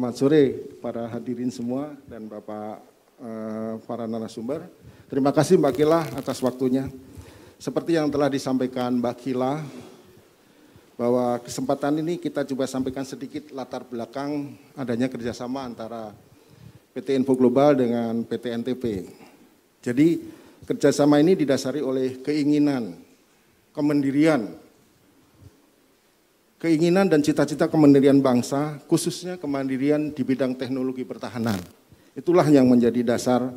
Selamat sore para hadirin semua dan Bapak para narasumber. Terima kasih Mbak Kila atas waktunya. Seperti yang telah disampaikan Mbak Kila, bahwa kesempatan ini kita coba sampaikan sedikit latar belakang adanya kerjasama antara PT Info Global dengan PT NTP. Jadi kerjasama ini didasari oleh keinginan, keinginan dan cita-cita kemandirian bangsa, khususnya kemandirian di bidang teknologi pertahanan. Itulah yang menjadi dasar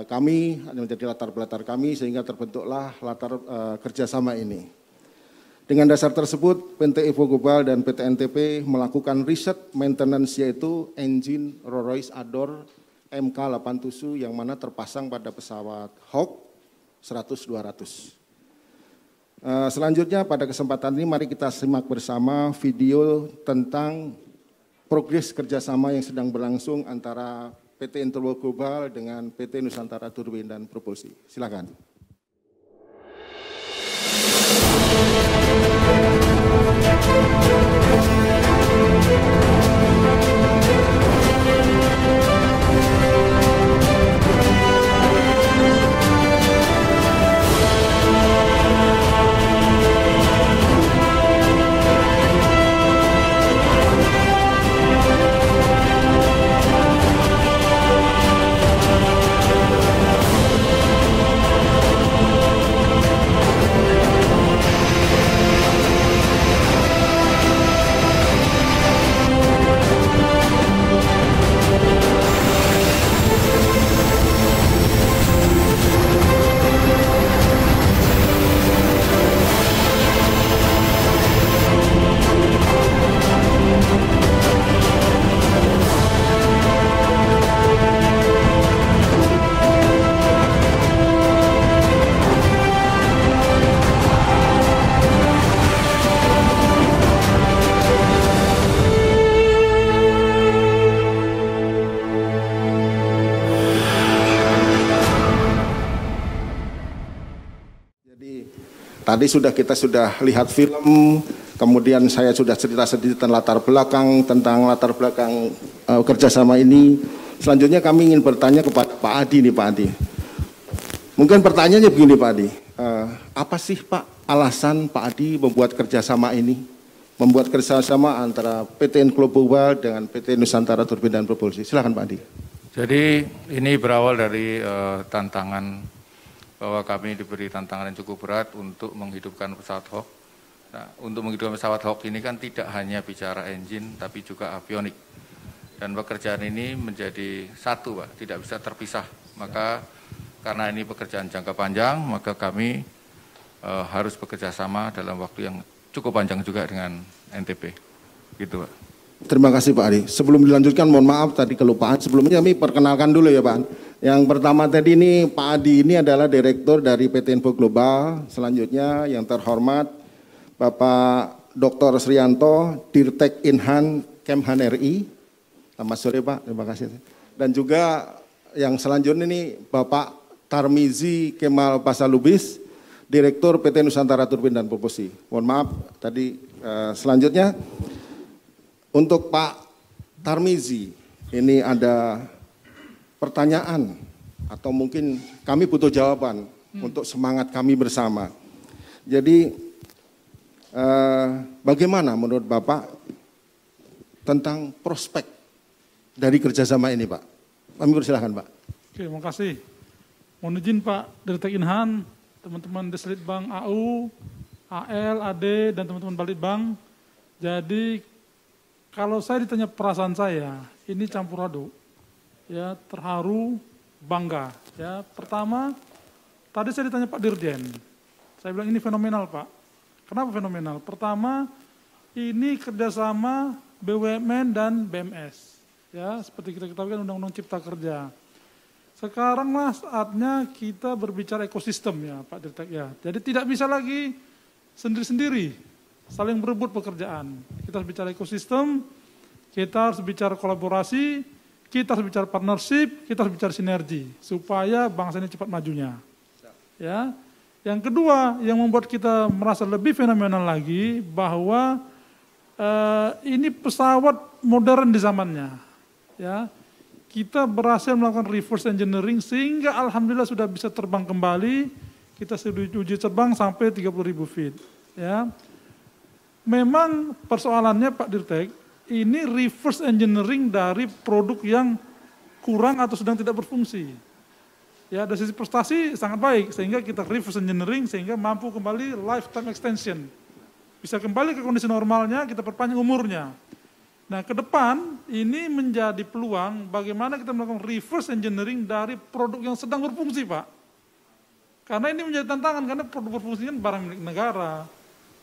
kami, menjadi latar belakang kami, sehingga terbentuklah latar kerjasama ini. Dengan dasar tersebut, PT Info Global dan PT NTP melakukan riset maintenance, yaitu engine Rolls-Royce Ador MK-8 yang mana terpasang pada pesawat Hawk 100-200. Selanjutnya pada kesempatan ini mari kita simak bersama video tentang progres kerjasama yang sedang berlangsung antara PT Info Global dengan PT Nusantara Turbin dan Propulsi. Silakan. Tadi kita sudah lihat film, kemudian saya sudah cerita sedikit tentang latar belakang kerjasama ini. Selanjutnya kami ingin bertanya kepada Pak Adi nih Pak Adi. Mungkin pertanyaannya begini Pak Adi, apa sih Pak alasan Pak Adi membuat kerjasama ini? Membuat kerjasama antara PT Info Global dengan PT Nusantara Turbin dan Propulsi. Silakan Pak Adi. Jadi ini berawal dari tantangan bahwa kami diberi tantangan yang cukup berat untuk menghidupkan pesawat Hawk. Nah, untuk menghidupkan pesawat Hawk ini kan tidak hanya bicara engine, tapi juga avionik. Dan pekerjaan ini menjadi satu, Pak, tidak bisa terpisah. Maka karena ini pekerjaan jangka panjang, maka kami harus bekerja sama dalam waktu yang cukup panjang juga dengan NTP. Gitu, Pak. Terima kasih Pak Adi. Sebelum dilanjutkan, mohon maaf tadi kelupaan. Sebelumnya kami perkenalkan dulu ya Pak. Yang pertama tadi ini Pak Adi ini adalah Direktur dari PT Info Global. Selanjutnya yang terhormat Bapak Dr. Srianto, Dirtek Inhan Kemhan RI. Selamat sore Pak, terima kasih. Dan juga yang selanjutnya ini Bapak Tarmizi Kemal Pasalubis, Direktur PT Nusantara Turbin dan Propulsi. Mohon maaf tadi selanjutnya. Untuk Pak Tarmizi, ini ada pertanyaan atau mungkin kami butuh jawaban untuk semangat kami bersama. Jadi bagaimana menurut Bapak tentang prospek dari kerjasama ini Pak? Kami persilahkan Pak. Oke, terima kasih. Mohon izin Pak Dirtek Inhan, teman-teman Deslitbang AU, AL, AD, dan teman-teman Balitbang. Jadi kalau saya ditanya perasaan saya, ini campur aduk, ya terharu, bangga. Ya pertama, tadi saya ditanya Pak Dirjen, saya bilang ini fenomenal Pak. Kenapa fenomenal? Pertama, ini kerjasama BUMN dan BMS, ya seperti kita ketahui kan Undang-Undang Cipta Kerja. Sekaranglah saatnya kita berbicara ekosistem ya Pak Dirtek ya. Jadi tidak bisa lagi sendiri-sendiri. Saling berebut pekerjaan. Kita harus bicara ekosistem, kita harus bicara kolaborasi, kita harus bicara partnership, kita harus bicara sinergi supaya bangsa ini cepat majunya. Ya. Yang kedua, yang membuat kita merasa lebih fenomenal lagi bahwa ini pesawat modern di zamannya. ya, kita berhasil melakukan reverse engineering sehingga alhamdulillah sudah bisa terbang kembali. Kita sudah uji terbang sampai 30.000 feet. Ya. Memang persoalannya Pak Dirtek, ini reverse engineering dari produk yang kurang atau sedang tidak berfungsi. Ya, dari sisi prestasi sangat baik sehingga kita reverse engineering sehingga mampu kembali lifetime extension. Bisa kembali ke kondisi normalnya, kita perpanjang umurnya. Nah, ke depan ini menjadi peluang bagaimana kita melakukan reverse engineering dari produk yang sedang berfungsi, Pak. Karena ini menjadi tantangan, karena produk berfungsi kan barang milik negara.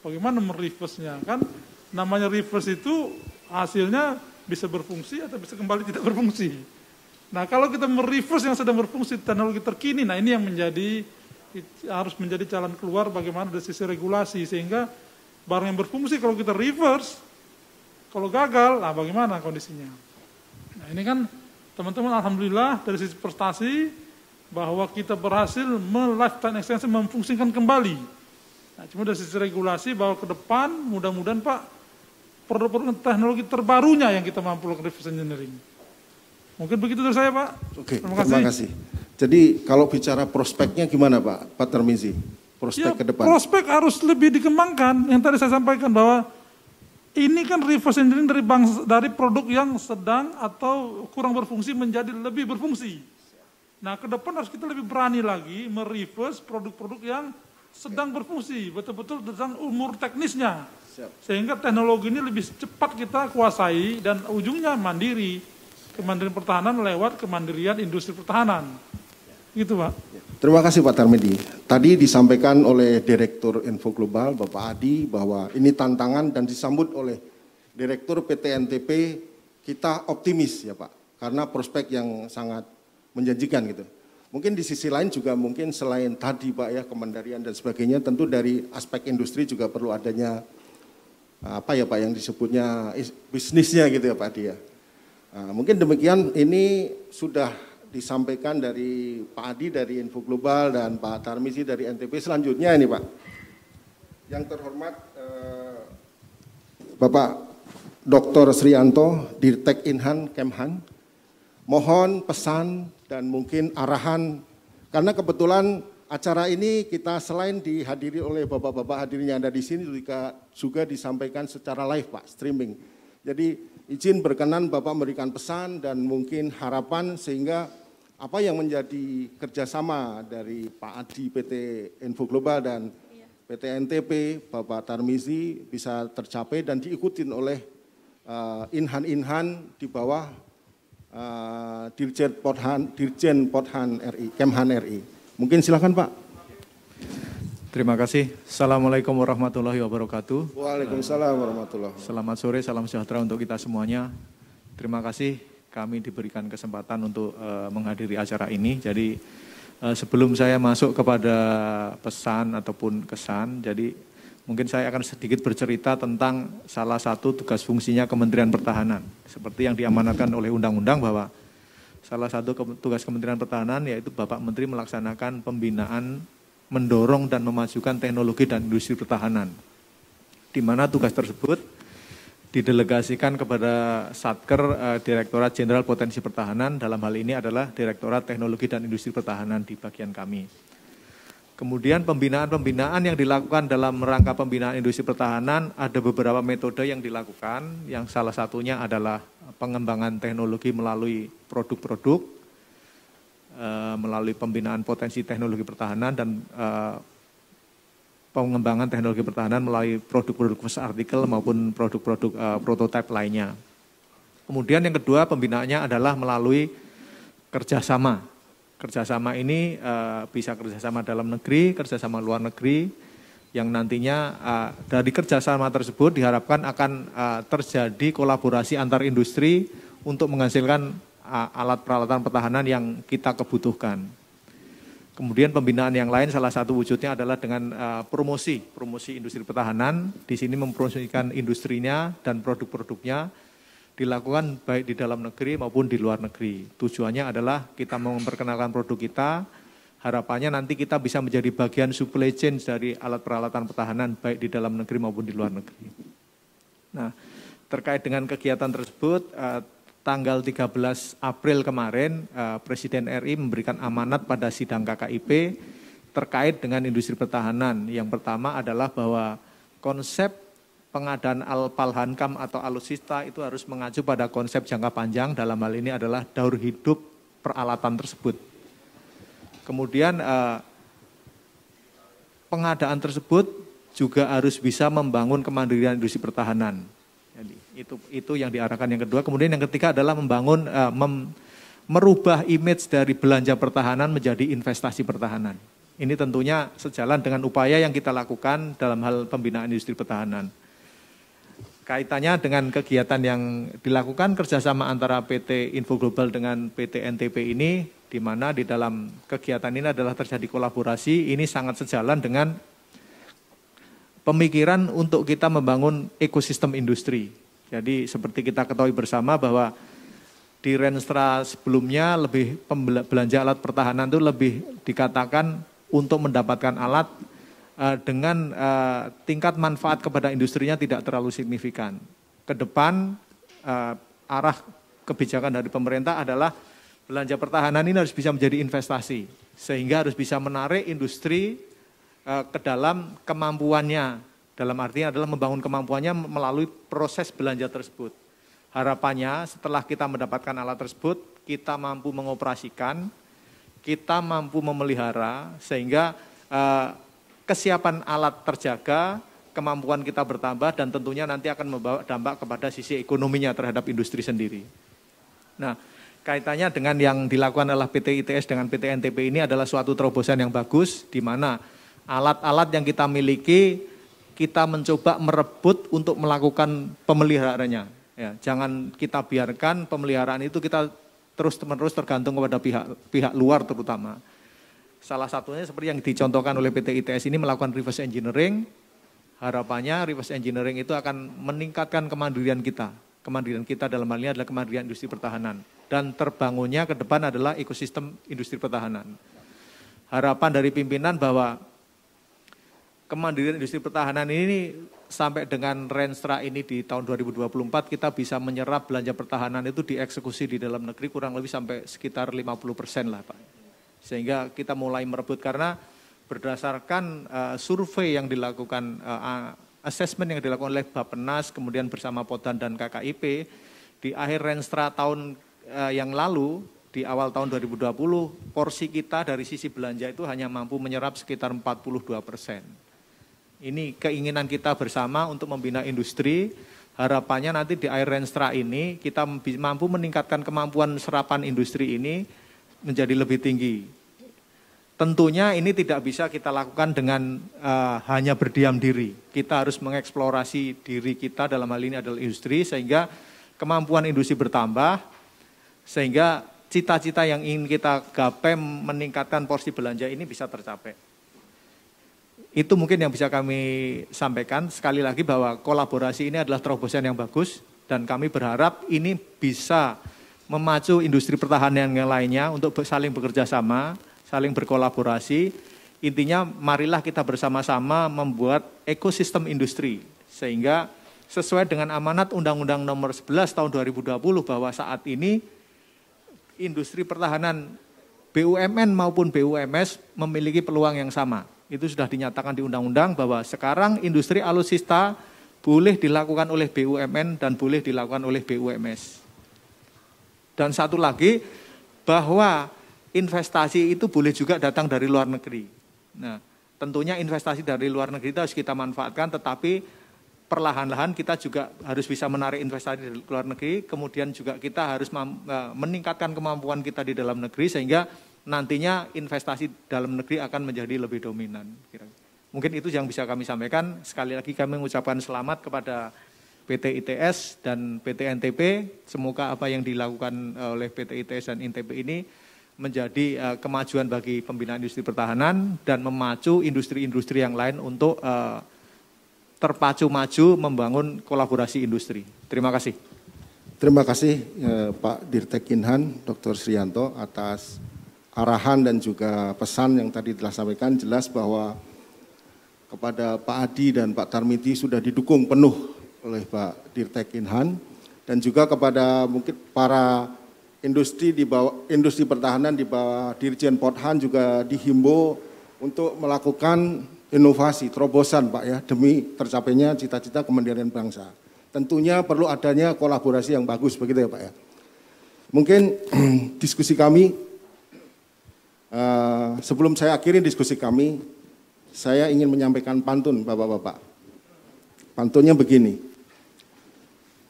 Bagaimana mereverse-nya? Kan namanya reverse itu hasilnya bisa berfungsi atau bisa kembali tidak berfungsi. Nah, kalau kita mereverse yang sedang berfungsi teknologi terkini, nah ini yang harus menjadi jalan keluar bagaimana dari sisi regulasi, sehingga barang yang berfungsi kalau kita reverse, kalau gagal, nah bagaimana kondisinya? Nah ini kan teman-teman alhamdulillah dari sisi prestasi bahwa kita berhasil lifetime extension memfungsikan kembali. Nah, cuma dari sisi regulasi bahwa ke depan mudah-mudahan Pak produk-produk teknologi terbarunya yang kita mampu lakukan reverse engineering. Mungkin begitu dari saya Pak. Oke, terima kasih. Jadi kalau bicara prospeknya gimana Pak Tarmizi? Prospek ke depan. Prospek harus lebih dikembangkan. Yang tadi saya sampaikan bahwa ini kan reverse engineering dari produk yang sedang atau kurang berfungsi menjadi lebih berfungsi. Nah, ke depan harus kita lebih berani lagi mereverse produk-produk yang sedang berfungsi, betul-betul tentang umur teknisnya. Sehingga teknologi ini lebih cepat kita kuasai dan ujungnya mandiri. Kemandirian pertahanan lewat kemandirian industri pertahanan. Gitu, Pak. Terima kasih Pak Tarmedi. Tadi disampaikan oleh Direktur Info Global Bapak Adi bahwa ini tantangan dan disambut oleh Direktur PT NTP, kita optimis ya Pak, karena prospek yang sangat menjanjikan gitu. Mungkin di sisi lain juga mungkin selain tadi Pak ya kemandirian dan sebagainya, tentu dari aspek industri juga perlu adanya apa ya Pak yang disebutnya bisnisnya gitu ya Pak Adi ya. Mungkin demikian ini sudah disampaikan dari Pak Adi dari Info Global dan Pak Tarmizi dari NTP. Selanjutnya ini Pak, yang terhormat Bapak Dr. Srianto, Dirtek Inhan Kemhan, mohon pesan dan mungkin arahan, karena kebetulan acara ini kita selain dihadiri oleh bapak-bapak hadirin yang ada di sini juga disampaikan secara live Pak, streaming. Jadi izin berkenan Bapak memberikan pesan dan mungkin harapan sehingga apa yang menjadi kerjasama dari Pak Adi PT Info Global dan PT NTP Bapak Tarmizi bisa tercapai dan diikutin oleh Inhan-Inhan di bawah Dirjen Podhan RI, Kemhan RI. Mungkin silakan Pak. Terima kasih. Assalamualaikum warahmatullahi wabarakatuh. Waalaikumsalam warahmatullahi wabarakatuh. Selamat sore, salam sejahtera untuk kita semuanya. Terima kasih kami diberikan kesempatan untuk menghadiri acara ini. Jadi sebelum saya masuk kepada pesan ataupun kesan, jadi mungkin saya akan sedikit bercerita tentang salah satu tugas fungsinya Kementerian Pertahanan. Seperti yang diamanatkan oleh undang-undang bahwa salah satu tugas Kementerian Pertahanan yaitu Bapak Menteri melaksanakan pembinaan, mendorong dan memajukan teknologi dan industri pertahanan. Di mana tugas tersebut didelegasikan kepada Satker Direktorat Jenderal Potensi Pertahanan, dalam hal ini adalah Direktorat Teknologi dan Industri Pertahanan di bagian kami. Kemudian pembinaan-pembinaan yang dilakukan dalam rangka pembinaan industri pertahanan ada beberapa metode yang dilakukan, yang salah satunya adalah pengembangan teknologi melalui produk-produk, melalui pembinaan potensi teknologi pertahanan dan pengembangan teknologi pertahanan melalui produk-produk first article maupun produk-produk prototipe lainnya. Kemudian yang kedua pembinaannya adalah melalui kerjasama. Kerjasama ini bisa kerjasama dalam negeri, kerjasama luar negeri, yang nantinya dari kerjasama tersebut diharapkan akan terjadi kolaborasi antar industri untuk menghasilkan alat peralatan pertahanan yang kita kebutuhkan. Kemudian pembinaan yang lain salah satu wujudnya adalah dengan promosi industri pertahanan. Di sini mempromosikan industrinya dan produk-produknya dilakukan baik di dalam negeri maupun di luar negeri. Tujuannya adalah kita memperkenalkan produk kita, harapannya nanti kita bisa menjadi bagian supply chain dari alat peralatan pertahanan baik di dalam negeri maupun di luar negeri. Nah, terkait dengan kegiatan tersebut, tanggal 13 April kemarin Presiden RI memberikan amanat pada sidang KKIP terkait dengan industri pertahanan. Yang pertama adalah bahwa konsep pengadaan Al-Palhankam atau alutsista itu harus mengacu pada konsep jangka panjang, dalam hal ini adalah daur hidup peralatan tersebut. Kemudian pengadaan tersebut juga harus bisa membangun kemandirian industri pertahanan. Jadi itu yang diarahkan yang kedua. Kemudian yang ketiga adalah membangun merubah image dari belanja pertahanan menjadi investasi pertahanan. Ini tentunya sejalan dengan upaya yang kita lakukan dalam hal pembinaan industri pertahanan. Kaitannya dengan kegiatan yang dilakukan kerjasama antara PT Info Global dengan PT NTP ini, di mana di dalam kegiatan ini adalah terjadi kolaborasi, ini sangat sejalan dengan pemikiran untuk kita membangun ekosistem industri. Jadi seperti kita ketahui bersama bahwa di Renstra sebelumnya lebih belanja alat pertahanan itu lebih dikatakan untuk mendapatkan alat dengan tingkat manfaat kepada industrinya tidak terlalu signifikan. Ke depan arah kebijakan dari pemerintah adalah belanja pertahanan ini harus bisa menjadi investasi, sehingga harus bisa menarik industri ke dalam kemampuannya, dalam artinya adalah membangun kemampuannya melalui proses belanja tersebut. Harapannya setelah kita mendapatkan alat tersebut, kita mampu mengoperasikan, kita mampu memelihara, sehingga kesiapan alat terjaga, kemampuan kita bertambah, dan tentunya nanti akan membawa dampak kepada sisi ekonominya terhadap industri sendiri. Nah, kaitannya dengan yang dilakukan oleh PT ITS dengan PT NTP ini adalah suatu terobosan yang bagus, di mana alat-alat yang kita miliki, kita mencoba merebut untuk melakukan pemeliharaannya. Ya, jangan kita biarkan pemeliharaan itu kita terus-menerus tergantung kepada pihak luar terutama. Salah satunya seperti yang dicontohkan oleh PT ITS ini melakukan reverse engineering. Harapannya reverse engineering itu akan meningkatkan kemandirian kita. Kemandirian kita dalam hal ini adalah kemandirian industri pertahanan. Dan terbangunnya ke depan adalah ekosistem industri pertahanan. Harapan dari pimpinan bahwa kemandirian industri pertahanan ini sampai dengan Renstra ini di tahun 2024 kita bisa menyerap belanja pertahanan itu dieksekusi di dalam negeri kurang lebih sampai sekitar 50% lah Pak. Sehingga kita mulai merebut karena berdasarkan survei yang dilakukan, assessment yang dilakukan oleh Bappenas, kemudian bersama Podan dan KKIP, di akhir Renstra tahun yang lalu, di awal tahun 2020, porsi kita dari sisi belanja itu hanya mampu menyerap sekitar 42%. Ini keinginan kita bersama untuk membina industri. Harapannya nanti di akhir Renstra ini kita mampu meningkatkan kemampuan serapan industri ini menjadi lebih tinggi. Tentunya ini tidak bisa kita lakukan dengan hanya berdiam diri. Kita harus mengeksplorasi diri kita, dalam hal ini adalah industri, sehingga kemampuan industri bertambah, sehingga cita-cita yang ingin kita gapai meningkatkan porsi belanja ini bisa tercapai. Itu mungkin yang bisa kami sampaikan. Sekali lagi bahwa kolaborasi ini adalah terobosan yang bagus, dan kami berharap ini bisa memacu industri pertahanan yang lainnya untuk saling bekerja sama, saling berkolaborasi. Intinya marilah kita bersama-sama membuat ekosistem industri, sehingga sesuai dengan amanat Undang-Undang Nomor 11 Tahun 2020 bahwa saat ini industri pertahanan BUMN maupun BUMS memiliki peluang yang sama. Itu sudah dinyatakan di undang-undang bahwa sekarang industri alutsista boleh dilakukan oleh BUMN dan boleh dilakukan oleh BUMS. Dan satu lagi, bahwa investasi itu boleh juga datang dari luar negeri. Nah, tentunya investasi dari luar negeri itu harus kita manfaatkan, tetapi perlahan-lahan kita juga harus bisa menarik investasi dari luar negeri, kemudian juga kita harus meningkatkan kemampuan kita di dalam negeri, sehingga nantinya investasi dalam negeri akan menjadi lebih dominan. Mungkin itu yang bisa kami sampaikan. Sekali lagi kami mengucapkan selamat kepada PT ITS dan PT NTP. Semoga apa yang dilakukan oleh PT ITS dan NTP ini menjadi kemajuan bagi pembinaan industri pertahanan dan memacu industri-industri yang lain untuk terpacu maju membangun kolaborasi industri. Terima kasih. Terima kasih Pak Dirtek Kinhan, Dr. Srianto, atas arahan dan juga pesan yang tadi telah sampaikan. Jelas bahwa kepada Pak Adi dan Pak Tarmidi sudah didukung penuh oleh Pak Dirtek Kinhan, dan juga kepada mungkin para industri di bawah industri pertahanan di bawah Dirjen Podhan juga dihimbau untuk melakukan inovasi, terobosan Pak ya, demi tercapainya cita-cita kemandirian bangsa. Tentunya perlu adanya kolaborasi yang bagus begitu ya Pak ya. Mungkin diskusi kami, sebelum saya akhiri diskusi kami, saya ingin menyampaikan pantun Bapak-Bapak. Pantunnya begini,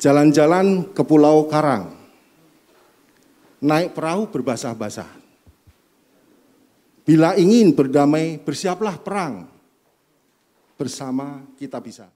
jalan-jalan ke Pulau Karang, naik perahu berbasah-basah. Bila ingin berdamai, bersiaplah perang. Bersama kita bisa.